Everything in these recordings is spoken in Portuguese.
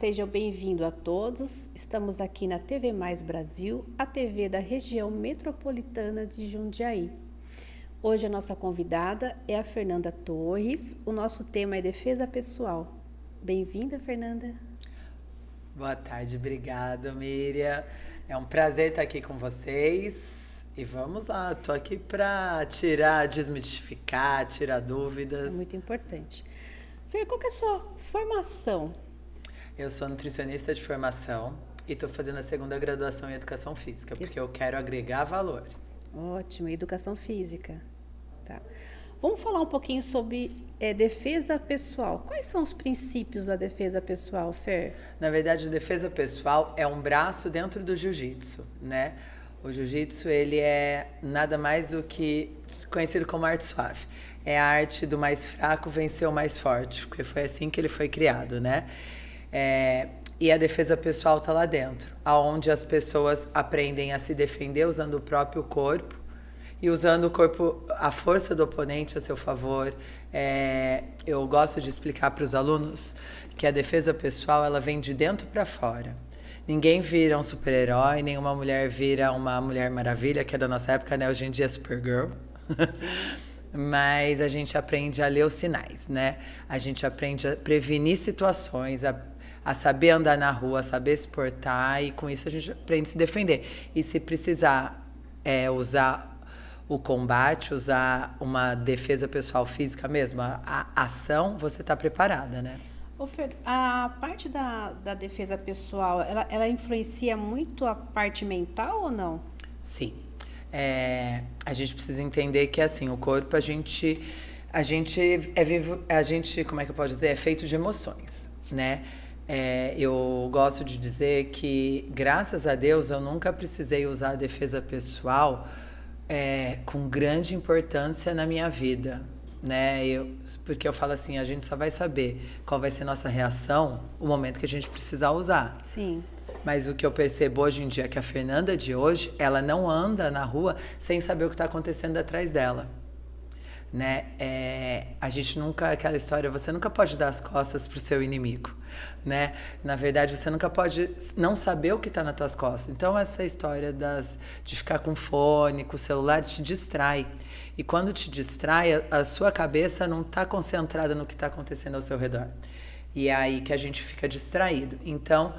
sejam bem-vindos a todos. Estamos aqui na TV Mais Brasil, a TV da região metropolitana de Jundiaí. Hoje a nossa convidada é a Fernanda Torres. O nosso tema é defesa pessoal. Bem-vinda, Fernanda. Boa tarde, obrigada, Miriam. É um prazer estar aqui com vocês. E vamos lá, estou aqui para desmistificar, tirar dúvidas. Isso é muito importante. Fer, qual que é a sua formação? Eu sou nutricionista de formação e estou fazendo a segunda graduação em Educação Física, porque eu quero agregar valor. Ótimo, Educação Física. Tá. Vamos falar um pouquinho sobre defesa pessoal. Quais são os princípios da defesa pessoal, Fer? Na verdade, a defesa pessoal é um braço dentro do jiu-jitsu, né? O jiu-jitsu, ele é nada mais do que conhecido como arte suave. É a arte do mais fraco vencer o mais forte, porque foi assim que ele foi criado, né? E a defesa pessoal está lá dentro, onde as pessoas aprendem a se defender usando o próprio corpo e usando o corpo, a força do oponente a seu favor. Eu gosto de explicar para os alunos que a defesa pessoal ela vem de dentro para fora. Ninguém vira um super-herói, nenhuma mulher vira uma Mulher Maravilha, que é da nossa época, né? Hoje em dia é Supergirl. Mas a gente aprende a ler os sinais, né? A gente aprende a prevenir situações, a saber andar na rua, a saber se portar, e com isso a gente aprende a se defender. E se precisar usar o combate, usar uma defesa pessoal física mesmo, a ação, você está preparada, né? Ô Fer, a parte da defesa pessoal, ela influencia muito a parte mental ou não? Sim. A gente precisa entender que assim, o corpo a gente é vivo, como é que eu posso dizer, é feito de emoções, né? Eu gosto de dizer que, graças a Deus, eu nunca precisei usar a defesa pessoal com grande importância na minha vida, né? Porque eu falo assim, a gente só vai saber qual vai ser nossa reação no momento que a gente precisar usar. Sim. Mas o que eu percebo hoje em dia é que a Fernanda de hoje, ela não anda na rua sem saber o que está acontecendo atrás dela, né? A gente nunca, aquela história, você nunca pode dar as costas pro seu inimigo, né? Na verdade, você nunca pode não saber o que está nas tuas costas. Então, essa história de ficar com fone, com o celular, te distrai. E quando te distrai, a sua cabeça não está concentrada no que está acontecendo ao seu redor. E é aí que a gente fica distraído. Então,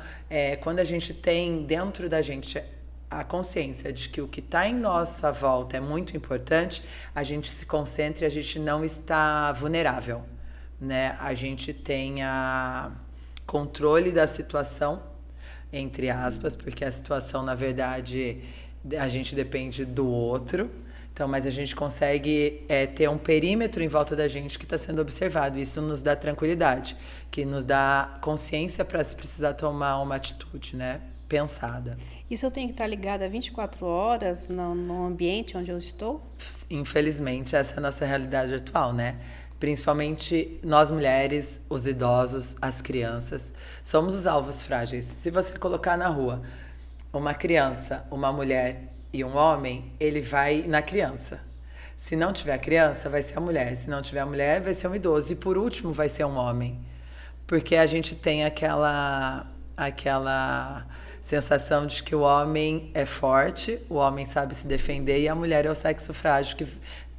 quando a gente tem dentro da gente a consciência de que o que está em nossa volta é muito importante, a gente se concentra e a gente não está vulnerável, né? A gente tem a controle da situação, entre aspas, porque a situação, na verdade, a gente depende do outro. Então, mas a gente consegue ter um perímetro em volta da gente que está sendo observado. Isso nos dá tranquilidade, que nos dá consciência para se precisar tomar uma atitude, né, pensada. Isso eu tenho que estar ligada 24 horas no ambiente onde eu estou? Infelizmente, essa é a nossa realidade atual, né? Principalmente nós mulheres, os idosos, as crianças, somos os alvos frágeis. Se você colocar na rua uma criança, uma mulher e um homem, ele vai na criança. Se não tiver a criança, vai ser a mulher. Se não tiver a mulher, vai ser um idoso. E por último, vai ser um homem. Porque a gente tem aquela sensação de que o homem é forte, o homem sabe se defender e a mulher é o sexo frágil, que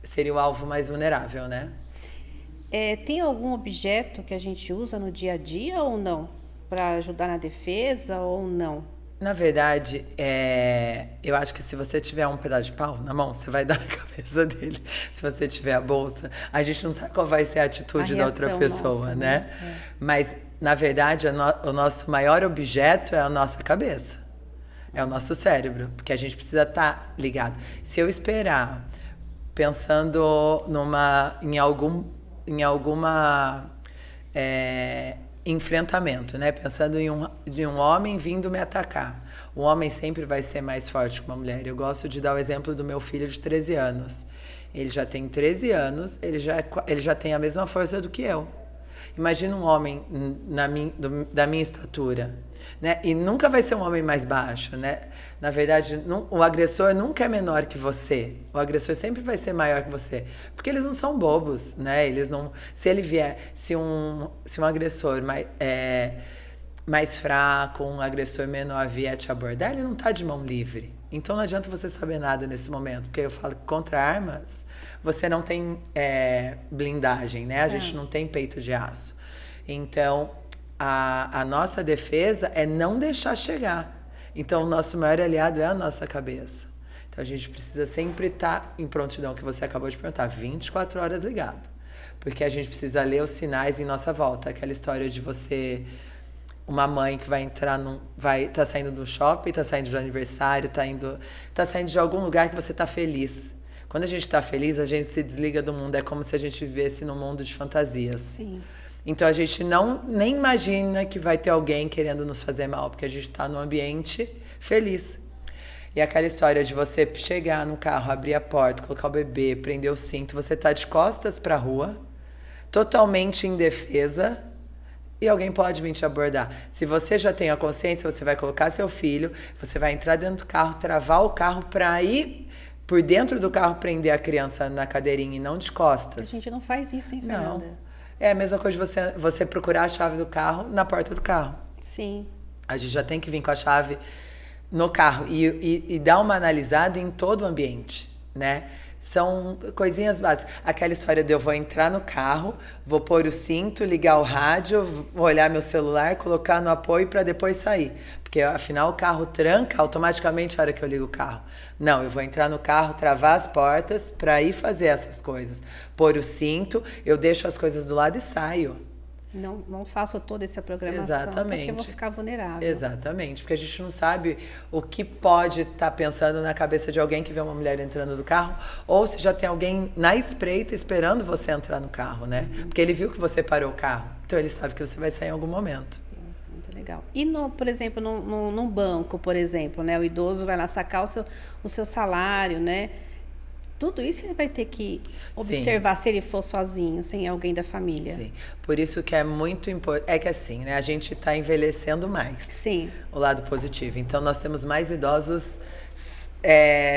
seria o alvo mais vulnerável, né? Tem algum objeto que a gente usa no dia a dia ou não? Para ajudar na defesa ou não? Na verdade, eu acho que se você tiver um pedaço de pau na mão, você vai dar na cabeça dele. Se você tiver a bolsa, a gente não sabe qual vai ser a atitude da outra pessoa, nossa, né? Mas, na verdade, o nosso maior objeto é a nossa cabeça. É o nosso cérebro, porque a gente precisa estar ligado. Se eu esperar, pensando em alguma enfrentamento, né? Pensando em um homem vindo me atacar. O homem sempre vai ser mais forte que uma mulher. Eu gosto de dar o exemplo do meu filho de 13 anos. Ele já tem 13 anos, ele já tem a mesma força do que eu. Imagina um homem da minha estatura, né? E nunca vai ser um homem mais baixo, né? Na verdade, o agressor nunca é menor que você. O agressor sempre vai ser maior que você, porque eles não são bobos, né? Eles não, se ele vier, se um agressor mais fraco, um agressor menor vier te abordar, ele não está de mão livre. Então não adianta você saber nada nesse momento, porque eu falo que contra armas você não tem blindagem, né? A gente não tem peito de aço. Então a nossa defesa é não deixar chegar. Então o nosso maior aliado é a nossa cabeça. Então a gente precisa sempre estar em prontidão, que você acabou de perguntar, 24 horas ligado. Porque a gente precisa ler os sinais em nossa volta. Aquela história de você... Uma mãe que vai entrar tá saindo do shopping, tá saindo do aniversário, tá saindo de algum lugar que você tá feliz. Quando a gente tá feliz, a gente se desliga do mundo. É como se a gente vivesse num mundo de fantasias. Sim. Então a gente nem imagina que vai ter alguém querendo nos fazer mal, porque a gente tá num ambiente feliz. E aquela história de você chegar no carro, abrir a porta, colocar o bebê, prender o cinto, você tá de costas pra rua, totalmente indefesa, e alguém pode vir te abordar. Se você já tem a consciência, você vai colocar seu filho, você vai entrar dentro do carro, travar o carro para ir por dentro do carro, prender a criança na cadeirinha e não de costas. A gente não faz isso, hein, Fernanda? Não. É a mesma coisa de você procurar a chave do carro na porta do carro. Sim. A gente já tem que vir com a chave no carro e dar uma analisada em todo o ambiente, né? São coisinhas básicas. Aquela história de eu vou entrar no carro, vou pôr o cinto, ligar o rádio, vou olhar meu celular, colocar no apoio para depois sair. Porque afinal o carro tranca automaticamente a hora que eu ligo o carro. Não, eu vou entrar no carro, travar as portas para ir fazer essas coisas. Pôr o cinto, eu deixo as coisas do lado e saio. Não faço toda essa programação. Exatamente. Porque eu vou ficar vulnerável. Exatamente, porque a gente não sabe o que pode estar pensando na cabeça de alguém que vê uma mulher entrando no carro, ou se já tem alguém na espreita esperando você entrar no carro, né? Porque ele viu que você parou o carro, então ele sabe que você vai sair em algum momento. Nossa, muito legal. E, por exemplo, num banco, por exemplo, né? O idoso vai lá sacar o seu salário, né? Tudo isso ele vai ter que observar. Sim. Se ele for sozinho, sem alguém da família. Sim, por isso que é muito importante. É que assim, né? A gente está envelhecendo mais. Sim. O lado positivo. Então, nós temos mais idosos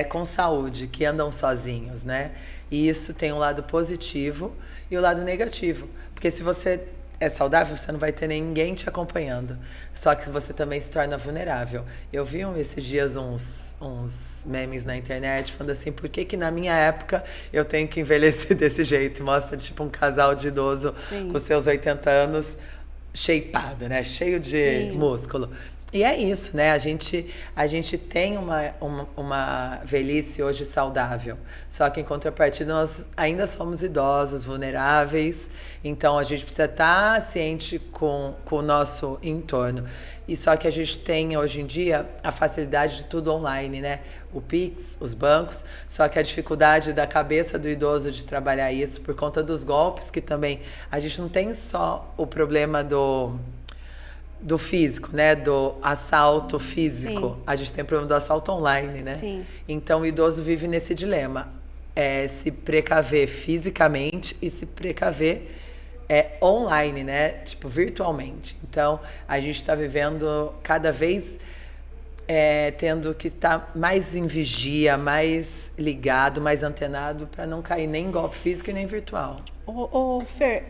com saúde, que andam sozinhos, né? E isso tem um lado positivo e o lado negativo. Porque se você é saudável, você não vai ter ninguém te acompanhando. Só que você também se torna vulnerável. Eu vi esses dias uns memes na internet falando assim, por que na minha época eu tenho que envelhecer desse jeito? Mostra tipo um casal de idoso com seus 80 anos, shapeado, né? Cheio de músculo. E é isso, né? A gente tem uma velhice hoje saudável. Só que, em contrapartida, nós ainda somos idosos, vulneráveis. Então, a gente precisa estar ciente com o nosso entorno. E só que a gente tem, hoje em dia, a facilidade de tudo online, né? O Pix, os bancos. Só que a dificuldade da cabeça do idoso de trabalhar isso, por conta dos golpes, que também... A gente não tem só o problema do físico, né? Do assalto físico. Sim. A gente tem o problema do assalto online, né? Sim. Então, o idoso vive nesse dilema. Se precaver fisicamente e se precaver online, né? Tipo, virtualmente. Então, a gente está vivendo cada vez tendo que estar mais em vigia, mais ligado, mais antenado, para não cair nem em golpe físico e nem virtual. Fer,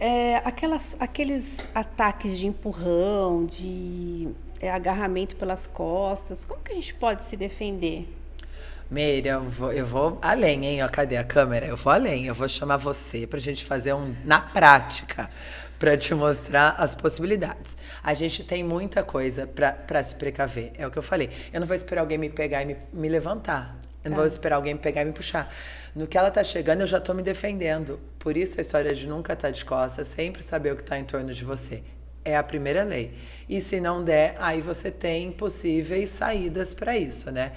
aqueles ataques de empurrão, de agarramento pelas costas, como que a gente pode se defender? Meire, eu vou além, hein? Cadê a câmera? Eu vou além, eu vou chamar você pra gente fazer na prática, para te mostrar as possibilidades. A gente tem muita coisa para se precaver, é o que eu falei. Eu não vou esperar alguém me pegar e me levantar. Eu não vou esperar alguém me pegar e me puxar. No que ela tá chegando, eu já tô me defendendo. Por isso a história de nunca estar de costas, sempre saber o que tá em torno de você. É a primeira lei. E se não der, aí você tem possíveis saídas para isso, né?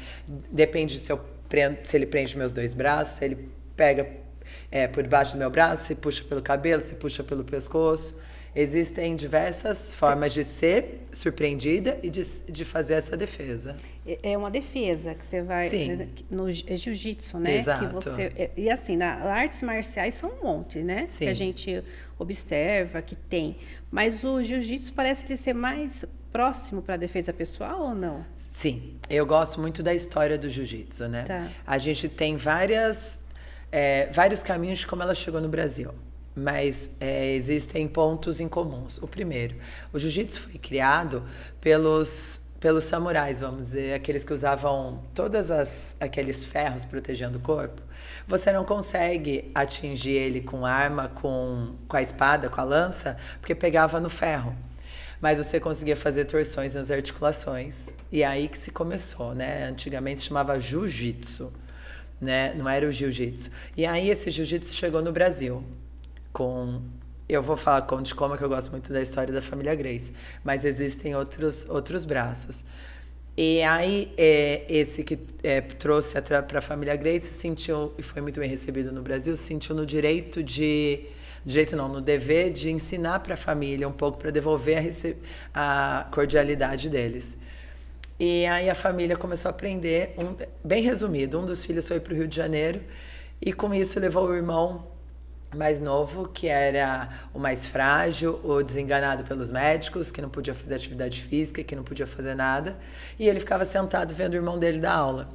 Depende se ele prende meus 2 braços, se ele pega por debaixo do meu braço, se puxa pelo cabelo, se puxa pelo pescoço. Existem diversas formas de ser surpreendida e de fazer essa defesa. É uma defesa que você vai... Sim. No jiu-jitsu, né? Exato. Que você, e assim, nas artes marciais são um monte, né? Sim. Que a gente observa, que tem. Mas o jiu-jitsu parece ele ser mais próximo para a defesa pessoal ou não? Sim. Eu gosto muito da história do jiu-jitsu, né? Tá. A gente tem vários caminhos de como ela chegou no Brasil. mas existem pontos em comuns. O primeiro, o jiu-jitsu foi criado pelos samurais, vamos dizer, aqueles que usavam aqueles ferros protegendo o corpo. Você não consegue atingir ele com arma, com a espada, com a lança, porque pegava no ferro. Mas você conseguia fazer torções nas articulações. E é aí que se começou, né? Antigamente se chamava jiu-jitsu, né? Não era o jiu-jitsu. E aí esse jiu-jitsu chegou no Brasil eu vou falar de como que eu gosto muito da história da família Gracie, mas existem outros braços. E aí, esse que trouxe para a família Gracie se sentiu, e foi muito bem recebido no Brasil, se sentiu no no dever de ensinar para a família um pouco, para devolver a cordialidade deles. E aí a família começou a aprender, bem resumido, um dos filhos foi para o Rio de Janeiro, e com isso levou o irmão mais novo, que era o mais frágil, o desenganado pelos médicos, que não podia fazer atividade física, que não podia fazer nada, e ele ficava sentado vendo o irmão dele dar aula.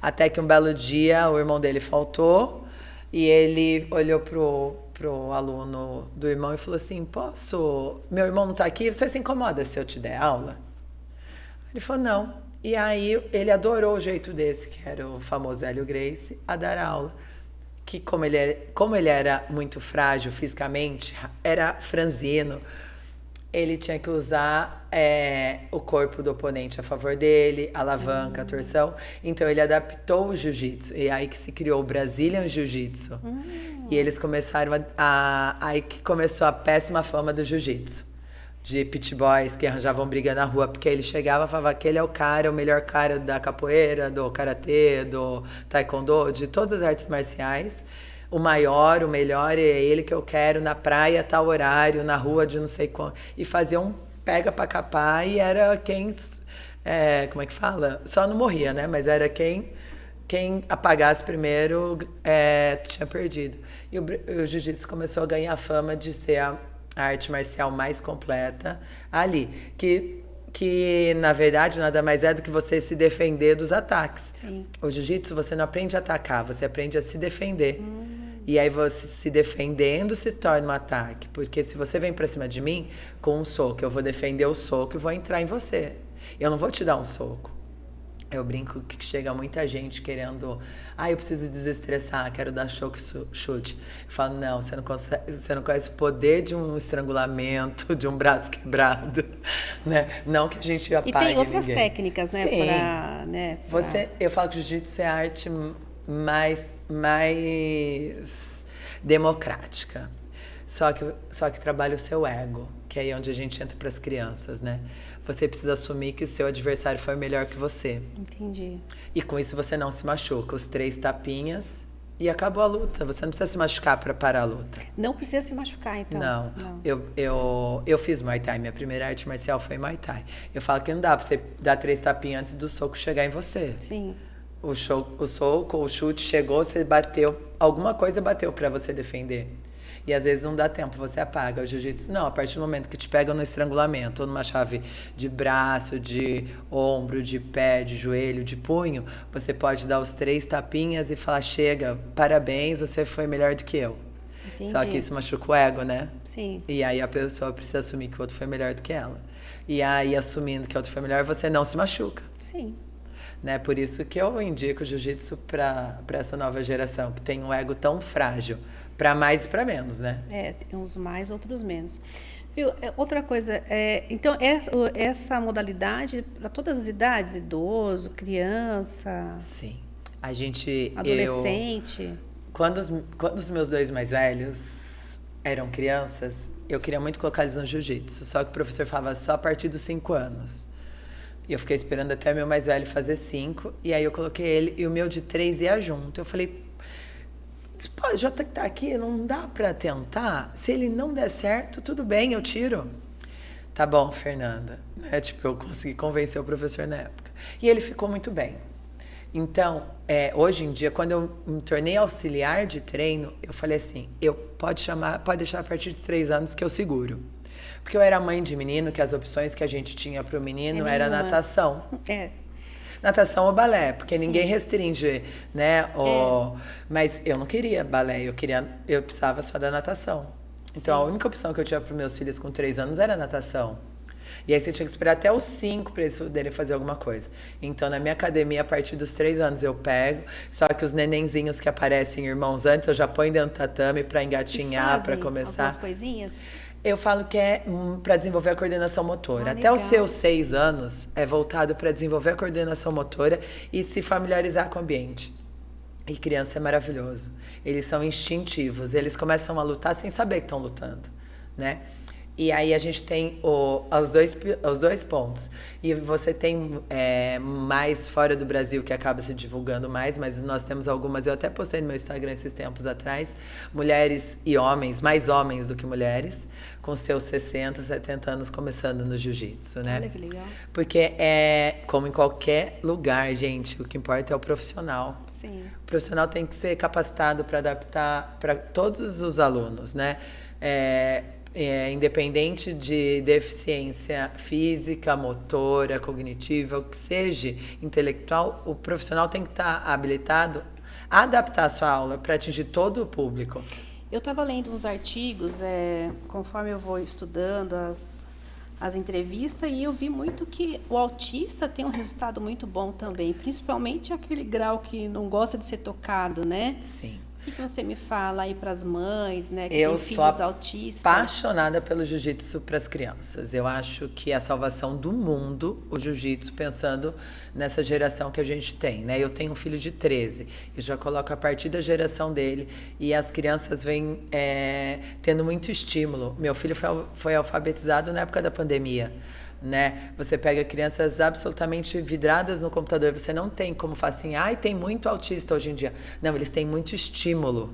Até que um belo dia o irmão dele faltou e ele olhou pro aluno do irmão e falou assim: meu irmão não está aqui, você se incomoda se eu te der aula? Ele falou: não. E aí ele adorou o jeito desse, que era o famoso Hélio Gracie, a dar aula. Que como ele era muito frágil fisicamente, era franzino, ele tinha que usar o corpo do oponente a favor dele, alavanca, a torção. Então ele adaptou o jiu-jitsu. E aí que se criou o Brazilian Jiu-Jitsu. E eles começaram aí que começou a péssima fama do jiu-jitsu. De pit boys que arranjavam briga na rua, porque ele chegava e falava: aquele é o melhor cara da capoeira, do karatê, do taekwondo, de todas as artes marciais. O maior, o melhor, é ele que eu quero na praia, tal horário, na rua de não sei quando. E fazia um pega pra capar e era quem... como é que fala? Só não morria, né? Mas era quem apagasse primeiro tinha perdido. E o jiu-jitsu começou a ganhar fama de ser a arte marcial mais completa ali, que na verdade nada mais é do que você se defender dos ataques. Sim. O jiu-jitsu você não aprende a atacar, você aprende a se defender. E aí você se defendendo se torna um ataque, porque se você vem pra cima de mim com um soco, eu vou defender o soco e vou entrar em você. Eu não vou te dar um soco. Eu brinco que chega muita gente querendo... eu preciso desestressar, quero dar chute. Eu falo: não, você não conhece o poder de um estrangulamento, de um braço quebrado, né? Não que a gente apague ninguém. E tem outras técnicas, né? Sim. Eu falo que o jiu-jitsu é a arte mais democrática. Só que trabalha o seu ego, que é aí onde a gente entra para as crianças, né? Você precisa assumir que o seu adversário foi melhor que você. Entendi. E com isso você não se machuca. Os 3 tapinhas e acabou a luta. Você não precisa se machucar para parar a luta. Não precisa se machucar, então. Não. Eu fiz Muay Thai. Minha primeira arte marcial foi Muay Thai. Eu falo que não dá para você dar 3 tapinhas antes do soco chegar em você. Sim. O soco, o chute chegou, você bateu. Alguma coisa bateu para você defender. E às vezes não dá tempo, você apaga. O jiu-jitsu, não, a partir do momento que te pega no estrangulamento, ou numa chave de braço, de ombro, de pé, de joelho, de punho, você pode dar os 3 tapinhas e falar: chega, parabéns, você foi melhor do que eu. Entendi. Só que isso machuca o ego, né? Sim. E aí a pessoa precisa assumir que o outro foi melhor do que ela. E aí, assumindo que o outro foi melhor, você não se machuca. Sim. Né? Por isso que eu indico o jiu-jitsu para essa nova geração, que tem um ego tão frágil. Para mais e para menos, né? Tem uns mais, outros menos. Viu? Outra coisa, então essa modalidade para todas as idades, idoso, criança... Sim. Adolescente... Quando os meus 2 mais velhos eram crianças, eu queria muito colocar eles no jiu-jitsu, só que o professor falava só a partir dos 5 anos. E eu fiquei esperando até meu mais velho fazer 5, e aí eu coloquei ele, e o meu de 3 ia junto. Eu falei: pô, já tá aqui, não dá pra tentar? Se ele não der certo, tudo bem, eu tiro. Tá bom, Fernanda. Eu consegui convencer o professor na época. E ele ficou muito bem. Então, hoje em dia, quando eu me tornei auxiliar de treino, eu falei assim: pode deixar a partir de 3 anos que eu seguro. Porque eu era mãe de menino, que as opções que a gente tinha pro menino era natação. natação ou balé, porque ninguém restringe, né? Mas eu não queria balé, eu precisava só da natação. Então, a única opção que eu tinha para os meus filhos com 3 anos era natação. E aí você tinha que esperar até os 5 para eles poderem fazer alguma coisa. Então, na minha academia, a partir dos 3 anos eu pego, só que os nenenzinhos que aparecem irmãos antes, eu já ponho dentro do tatame para engatinhar, para começar. Algumas coisinhas? Eu falo que é para desenvolver a coordenação motora. Até os seus 6 anos é voltado para desenvolver a coordenação motora e se familiarizar com o ambiente. E criança é maravilhoso. Eles são instintivos, eles começam a lutar sem saber que estão lutando, né? E aí a gente tem os dois pontos. E você tem mais fora do Brasil que acaba se divulgando mais, mas nós temos algumas, eu até postei no meu Instagram esses tempos atrás, mulheres e homens, mais homens do que mulheres, com seus 60, 70 anos começando no jiu-jitsu, né? Olha que legal. Porque como em qualquer lugar, gente, o que importa é o profissional. Sim. O profissional tem que ser capacitado para adaptar para todos os alunos, né? Independente de deficiência física, motora, cognitiva, o que seja, intelectual, o profissional tem que estar habilitado a adaptar a sua aula para atingir todo o público. Eu estava lendo uns artigos, conforme eu vou estudando as entrevistas, e eu vi muito que o autista tem um resultado muito bom também, principalmente aquele grau que não gosta de ser tocado, né? Sim. O que você me fala aí para as mães, né, que eu têm filhos autistas? Sou apaixonada pelo jiu-jitsu para as crianças. Eu acho que é a salvação do mundo, o jiu-jitsu, pensando nessa geração que a gente tem, né? Eu tenho um filho de 13, eu já coloco a partir da geração dele e as crianças vêm tendo muito estímulo. Meu filho foi alfabetizado na época da pandemia, né? Você pega crianças absolutamente vidradas no computador, você não tem como falar assim, tem muito autista hoje em dia. Não, eles têm muito estímulo.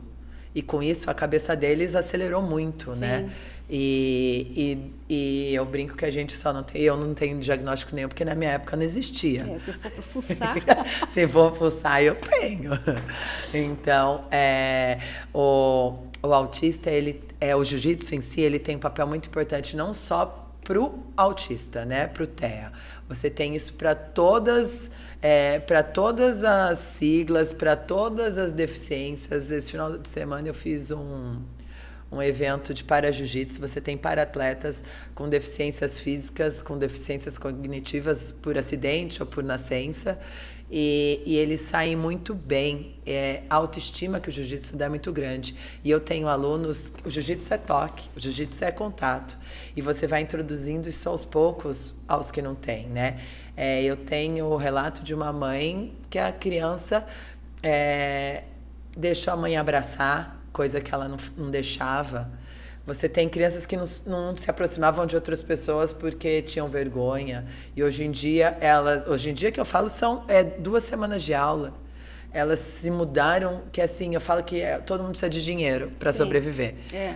E com isso a cabeça deles acelerou muito, Sim. né? E eu brinco que a gente só não tem, eu não tenho diagnóstico nenhum, porque na minha época não existia. Se for para fuçar. Se for fuçar, eu tenho. Então, o autista, o jiu-jitsu em si, ele tem um papel muito importante, não só pro autista, né, pro TEA. Você tem isso para todas as siglas, para todas as deficiências. Esse final de semana eu fiz um evento de para-jiu-jitsu. Você tem para-atletas com deficiências físicas, com deficiências cognitivas por acidente ou por nascença. E eles saem muito bem. A autoestima que o jiu-jitsu dá é muito grande. E eu tenho alunos... O jiu-jitsu é toque, o jiu-jitsu é contato. E você vai introduzindo isso aos poucos aos que não têm, né? Eu tenho o relato de uma mãe que a criança deixou a mãe abraçar, coisa que ela não deixava. Você tem crianças que não se aproximavam de outras pessoas porque tinham vergonha. E hoje em dia que eu falo, são 2 semanas de aula. Elas se mudaram, que assim, eu falo que todo mundo precisa de dinheiro para sobreviver.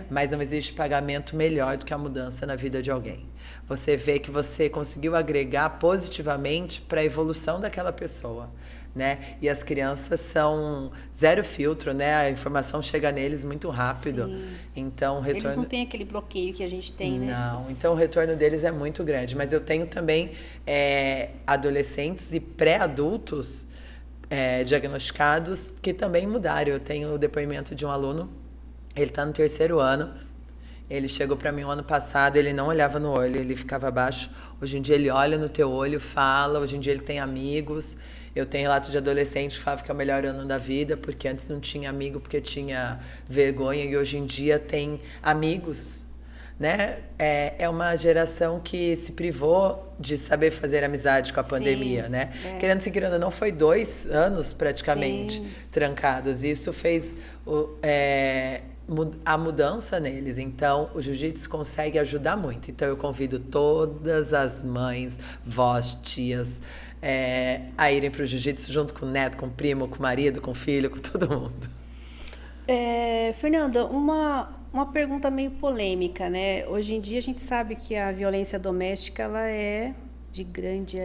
Mas não existe pagamento melhor do que a mudança na vida de alguém. Você vê que você conseguiu agregar positivamente para a evolução daquela pessoa, né? E as crianças são zero filtro, né? A informação chega neles muito rápido. Sim. Então, o retorno... Eles não têm aquele bloqueio que a gente tem, né? Não, então o retorno deles é muito grande. Mas eu tenho também adolescentes e pré-adultos diagnosticados que também mudaram. Eu tenho o depoimento de um aluno, ele está no 3º ano, ele chegou para mim o ano passado, ele não olhava no olho, ele ficava abaixo. Hoje em dia ele olha no teu olho, fala, hoje em dia ele tem amigos. Eu tenho relato de adolescente que fala que é o melhor ano da vida, porque antes não tinha amigo, porque tinha vergonha, e hoje em dia tem amigos, né? É uma geração que se privou de saber fazer amizade com a pandemia, Sim, né? Querendo se querendo, não foi 2 anos praticamente trancados. Isso fez a mudança neles. Então, o jiu-jitsu consegue ajudar muito. Então, eu convido todas as mães, vós, tias, a irem para o jiu-jitsu junto com o neto, com o primo, com o marido, com o filho, com todo mundo. Fernanda, uma pergunta meio polêmica, né? Hoje em dia a gente sabe que a violência doméstica ela é de grande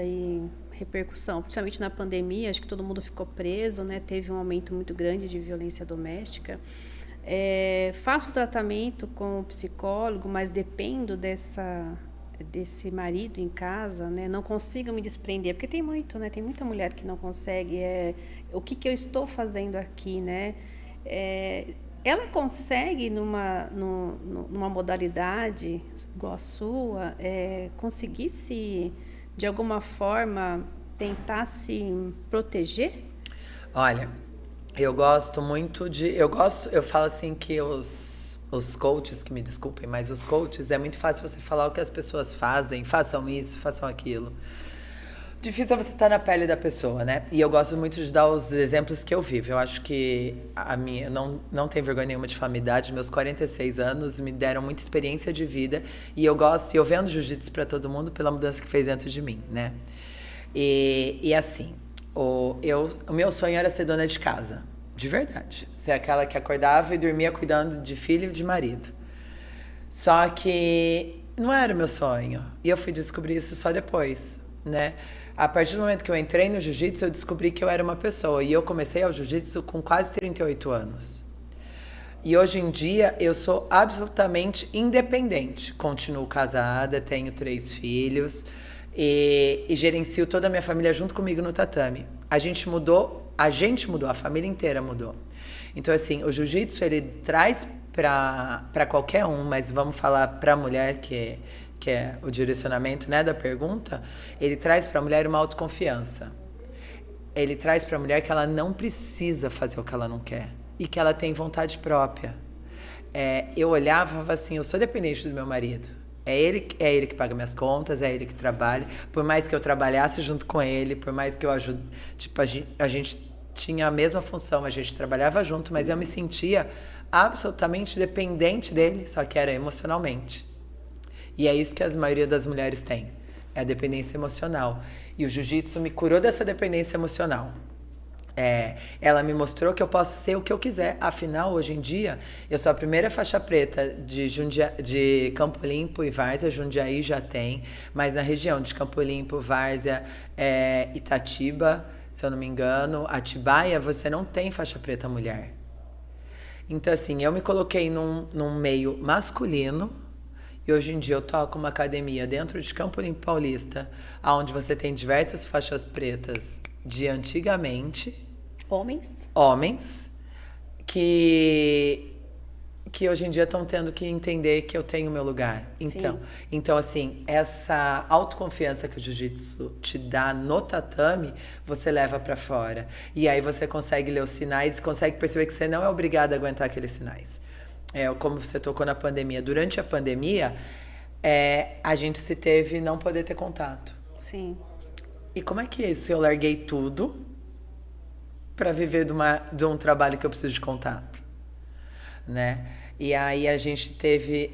repercussão, principalmente na pandemia. Acho que todo mundo ficou preso, né? Teve um aumento muito grande de violência doméstica. Faço o tratamento com o psicólogo, mas dependo desse marido em casa, né, não consigo me desprender, porque tem muito, né, tem muita mulher que não consegue, o que eu estou fazendo aqui, né, ela consegue numa modalidade igual a sua, conseguir se, de alguma forma, tentar se proteger? Olha, eu gosto muito eu falo assim que os coaches, que me desculpem, mas os coaches, é muito fácil você falar o que as pessoas fazem, façam isso, façam aquilo. Difícil é você estar na pele da pessoa, né? E eu gosto muito de dar os exemplos que eu vivo. Eu acho que não tenho vergonha nenhuma de falar minha idade, meus 46 anos me deram muita experiência de vida e eu vendo jiu-jitsu para todo mundo pela mudança que fez dentro de mim, né? E assim, o meu sonho era ser dona de casa, de verdade. Ser aquela que acordava e dormia cuidando de filho e de marido. Só que não era o meu sonho. E eu fui descobrir isso só depois, né? A partir do momento que eu entrei no jiu-jitsu, eu descobri que eu era uma pessoa. E eu comecei ao jiu-jitsu com quase 38 anos. E hoje em dia, eu sou absolutamente independente. Continuo casada, tenho 3 filhos e gerencio toda a minha família junto comigo no tatame. A gente mudou, a família inteira mudou. Então, assim, o jiu-jitsu, ele traz para qualquer um, mas vamos falar para a mulher, que é o direcionamento, né, da pergunta, ele traz para a mulher uma autoconfiança. Ele traz para a mulher que ela não precisa fazer o que ela não quer e que ela tem vontade própria. Eu olhava e falava assim, eu sou dependente do meu marido. É ele que paga minhas contas, é ele que trabalha. Por mais que eu trabalhasse junto com ele, por mais que eu ajude... Tipo, a gente tinha a mesma função, a gente trabalhava junto, mas eu me sentia absolutamente dependente dele, só que era emocionalmente. E é isso que a maioria das mulheres tem, é a dependência emocional. E o jiu-jitsu me curou dessa dependência emocional. Ela me mostrou que eu posso ser o que eu quiser. Afinal, hoje em dia, eu sou a primeira faixa preta de Campo Limpo e Várzea. Jundiaí já tem, mas na região de Campo Limpo, Várzea, Itatiba, se eu não me engano, Atibaia, você não tem faixa preta mulher. Então, assim, eu me coloquei num meio masculino. E hoje em dia eu toco uma academia dentro de Campo Limpo Paulista, onde você tem diversas faixas pretas de antigamente. Homens, que hoje em dia estão tendo que entender que eu tenho meu lugar. Então, assim, essa autoconfiança que o jiu-jitsu te dá no tatame, você leva para fora. E aí você consegue ler os sinais, consegue perceber que você não é obrigado a aguentar aqueles sinais. Como você tocou na pandemia. Durante a pandemia, a gente se teve não poder ter contato. Sim. E como é que é isso? Eu larguei tudo para viver de um trabalho que eu preciso de contato, né? E aí a gente teve...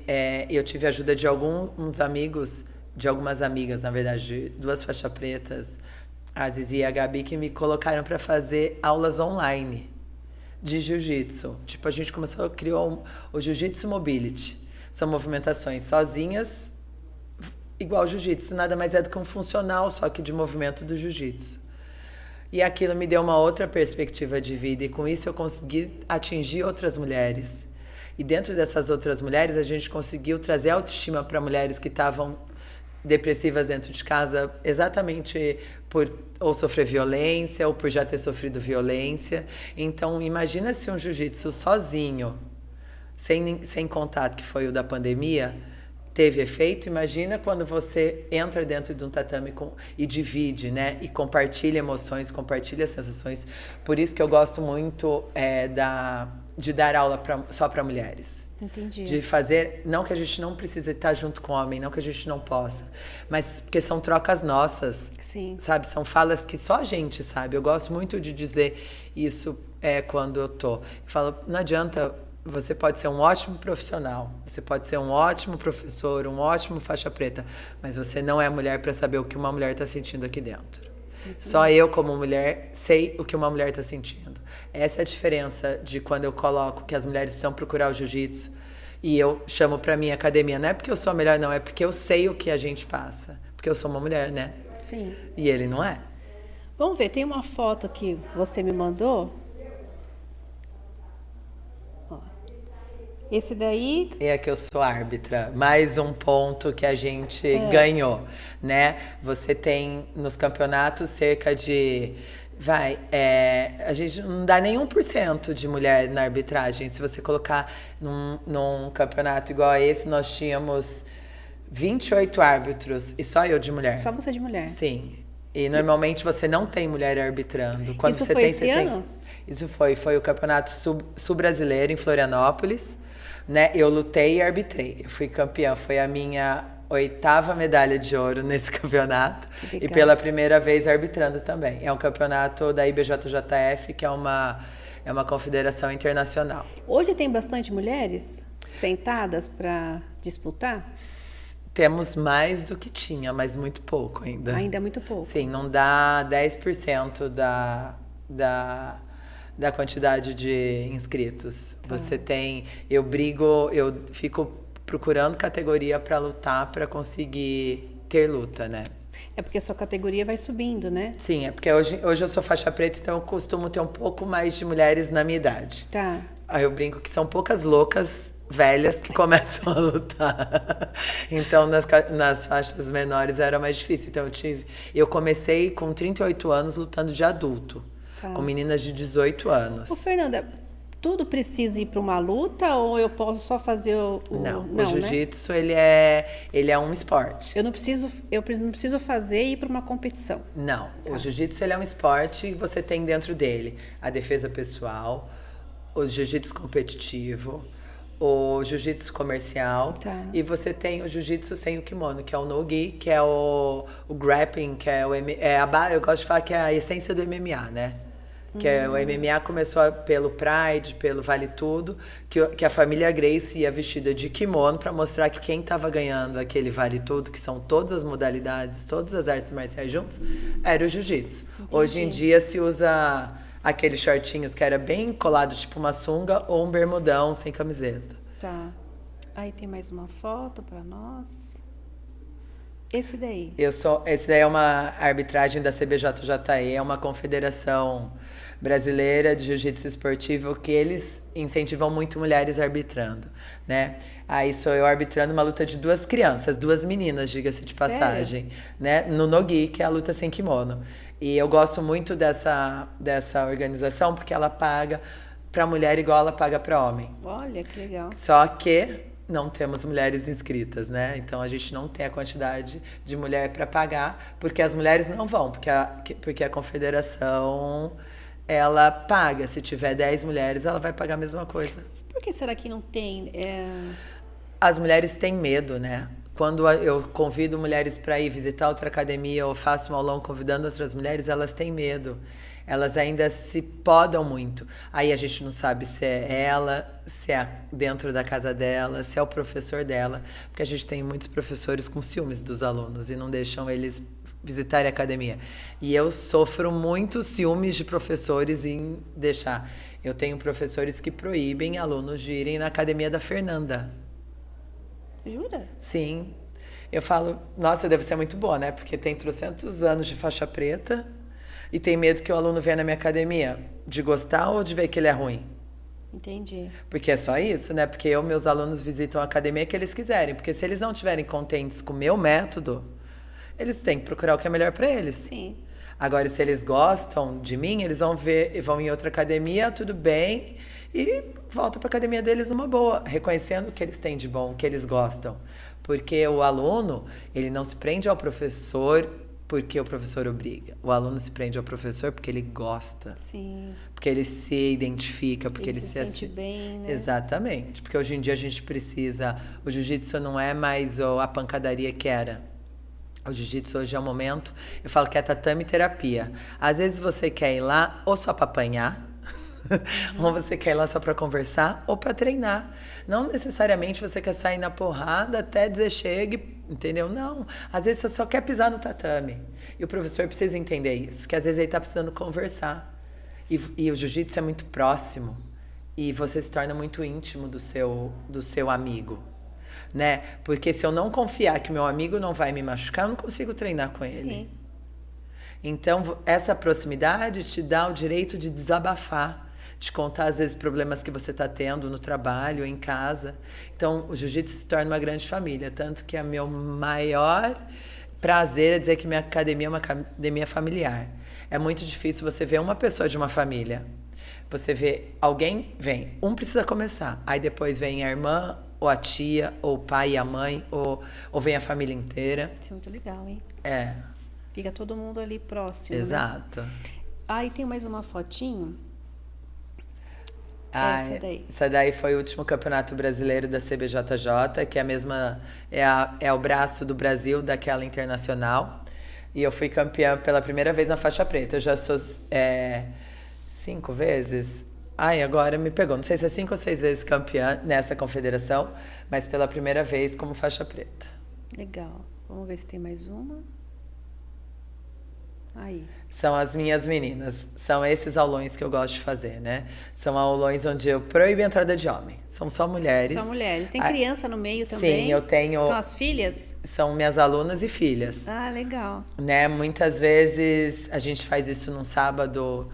eu tive a ajuda de alguns amigos, de algumas amigas, na verdade, 2 faixas pretas, a Zizi e a Gabi, que me colocaram para fazer aulas online de jiu-jitsu. Tipo, a gente criou o Jiu-Jitsu Mobility. São movimentações sozinhas, igual jiu-jitsu. Nada mais é do que um funcional, só que de movimento do jiu-jitsu. E aquilo me deu uma outra perspectiva de vida. E com isso eu consegui atingir outras mulheres. E dentro dessas outras mulheres, a gente conseguiu trazer autoestima para mulheres que estavam depressivas dentro de casa, exatamente por ou sofrer violência ou por já ter sofrido violência. Então, imagina se um jiu-jitsu sozinho, sem contato, que foi o da pandemia, teve efeito. Imagina quando você entra dentro de um tatame e divide, né? E compartilha emoções, compartilha sensações. Por isso que eu gosto muito de dar aula só para mulheres. Entendi. De fazer, não que a gente não precise estar junto com o homem, não que a gente não possa, mas porque são trocas nossas. Sim. Sabe? São falas que só a gente sabe. Eu gosto muito de dizer isso quando eu falo, não adianta, você pode ser um ótimo profissional, você pode ser um ótimo professor, um ótimo faixa preta, mas você não é mulher para saber o que uma mulher está sentindo aqui dentro. Isso só mesmo. Eu, como mulher, sei o que uma mulher está sentindo. Essa é a diferença de quando eu coloco que as mulheres precisam procurar o jiu-jitsu e eu chamo para minha academia. Não é porque eu sou a melhor, não. É porque eu sei o que a gente passa. Porque eu sou uma mulher, né? Sim. E ele não é. Vamos ver, tem uma foto que você me mandou. Ó. Esse daí, É que eu sou árbitra. Mais um ponto que a gente ganhou, né? Você tem nos campeonatos cerca de... a gente não dá nem 1% de mulher na arbitragem. Se você colocar num campeonato igual a esse, nós tínhamos 28 árbitros e só eu de mulher. só você de mulher. Sim. E normalmente você não tem mulher arbitrando. Quando Isso você foi tem, esse você tem. ano? Isso foi o campeonato sul-brasileiro em Florianópolis, né? Eu lutei e arbitrei. Eu fui campeã. Foi a minha 8ª medalha de ouro nesse campeonato. Que E legal. pela primeira vez arbitrando também. É um campeonato da IBJJF, que é uma confederação internacional. Hoje tem bastante mulheres sentadas para disputar? Temos mais do que tinha, mas muito pouco ainda. Ainda é muito pouco. Sim, não dá 10% da quantidade de inscritos. Você tem... Eu fico procurando categoria para lutar, para conseguir ter luta, né? É porque a sua categoria vai subindo, né? Sim, é porque hoje eu sou faixa preta, então eu costumo ter um pouco mais de mulheres na minha idade. Tá. Aí eu brinco que são poucas loucas velhas que começam a lutar. Então, nas faixas menores era mais difícil. Então, eu comecei com 38 anos lutando de adulto, com meninas de 18 anos. Ô, Fernanda, tudo precisa ir para uma luta ou eu posso só fazer o... Não, o né? jiu-jitsu, ele é um esporte. Eu não preciso fazer e ir para uma competição. Não, o jiu-jitsu, ele é um esporte e você tem dentro dele a defesa pessoal, o jiu-jitsu competitivo, o jiu-jitsu comercial e você tem o jiu-jitsu sem o kimono, que é o no-gi, que é o grappling, que é eu gosto de falar que é a essência do MMA, né? Que o MMA começou pelo Pride, pelo Vale Tudo, que a família Gracie ia vestida de kimono para mostrar que quem estava ganhando aquele Vale Tudo, que são todas as modalidades, todas as artes marciais juntos, era o jiu-jitsu. Hoje em dia se usa aqueles shortinhos que era bem colado, tipo uma sunga, ou um bermudão sem camiseta. Tá. Aí tem mais uma foto para nós. Esse daí. Esse daí é uma arbitragem da CBJJE, é uma confederação brasileira de jiu-jitsu esportivo que eles incentivam muito mulheres arbitrando, né? Aí sou eu arbitrando uma luta de 2 crianças, 2 meninas, diga-se de passagem, né? No no-gi, que é a luta sem kimono. E eu gosto muito dessa organização porque ela paga para mulher igual ela paga para homem. Olha, que legal. Só que não temos mulheres inscritas, né? Então a gente não tem a quantidade de mulher para pagar, porque as mulheres não vão, porque a confederação ela paga. Se tiver 10 mulheres, ela vai pagar a mesma coisa. Por que será que não tem? As mulheres têm medo, né? Quando eu convido mulheres para ir visitar outra academia ou faço um aulão convidando outras mulheres, elas têm medo. Elas ainda se podam muito. Aí a gente não sabe se é ela, se é dentro da casa dela, se é o professor dela. Porque a gente tem muitos professores com ciúmes dos alunos e não deixam eles visitarem a academia. E eu sofro muito ciúmes de professores em deixar. Eu tenho professores que proíbem alunos de irem na academia da Fernanda. Jura? Sim. Eu falo, nossa, eu devo ser muito boa, né? Porque tem 300 anos de faixa preta e tem medo que o aluno venha na minha academia de gostar ou de ver que ele é ruim. Entendi. Porque é só isso, né? Porque meus alunos visitam a academia que eles quiserem. Porque se eles não estiverem contentes com o meu método, eles têm que procurar o que é melhor para eles. Sim. Agora, se eles gostam de mim, eles vão em outra academia, tudo bem, e voltam para a academia deles numa boa, reconhecendo o que eles têm de bom, o que eles gostam. Porque o aluno, ele não se prende ao professor porque o professor obriga. O aluno se prende ao professor porque ele gosta. Sim. Porque ele se identifica, porque ele se sente bem, né? Exatamente. Porque hoje em dia a gente precisa... O jiu-jitsu não é mais a pancadaria que era. O jiu-jitsu hoje é um momento... Eu falo que é tatame terapia. Às vezes você quer ir lá ou só para apanhar, ou você quer ir lá só para conversar, ou para treinar. Não necessariamente você quer sair na porrada até dizer chegue, entendeu? Não. Às vezes você só quer pisar no tatame. E o professor precisa entender isso, que às vezes ele está precisando conversar. E o jiu-jitsu é muito próximo. E você se torna muito íntimo do seu amigo. Né? Porque se eu não confiar que meu amigo não vai me machucar, eu não consigo treinar com ele. Sim. Então, essa proximidade te dá o direito de desabafar. de contar, às vezes, problemas que você está tendo no trabalho, em casa. Então, o jiu-jitsu se torna uma grande família. Tanto que meu maior prazer é dizer que minha academia é uma academia familiar. É muito difícil você ver uma pessoa de uma família. Você vê alguém, vem, um precisa começar. Aí depois vem a irmã, ou a tia, ou o pai e a mãe, ou vem a família inteira. Isso é muito legal, hein? É. Fica todo mundo ali próximo, Exato. Né? Ah, e tem mais uma fotinho. Essa daí foi o último campeonato brasileiro da CBJJ, que é a mesma, é o braço do Brasil daquela internacional. E eu fui campeã pela primeira vez na faixa preta. Eu já sou 5 vezes. Ai, agora me pegou. Não sei se é 5 ou 6 vezes campeã nessa confederação, mas pela primeira vez como faixa preta. Legal. Vamos ver se tem mais uma. Aí. São as minhas meninas. São esses aulões que eu gosto de fazer, né? São aulões onde eu proíbo a entrada de homem. São só mulheres. Só mulheres. Tem criança no meio também? Sim, eu tenho... São as filhas? São minhas alunas e filhas. Ah, legal. Né? Muitas vezes a gente faz isso num sábado...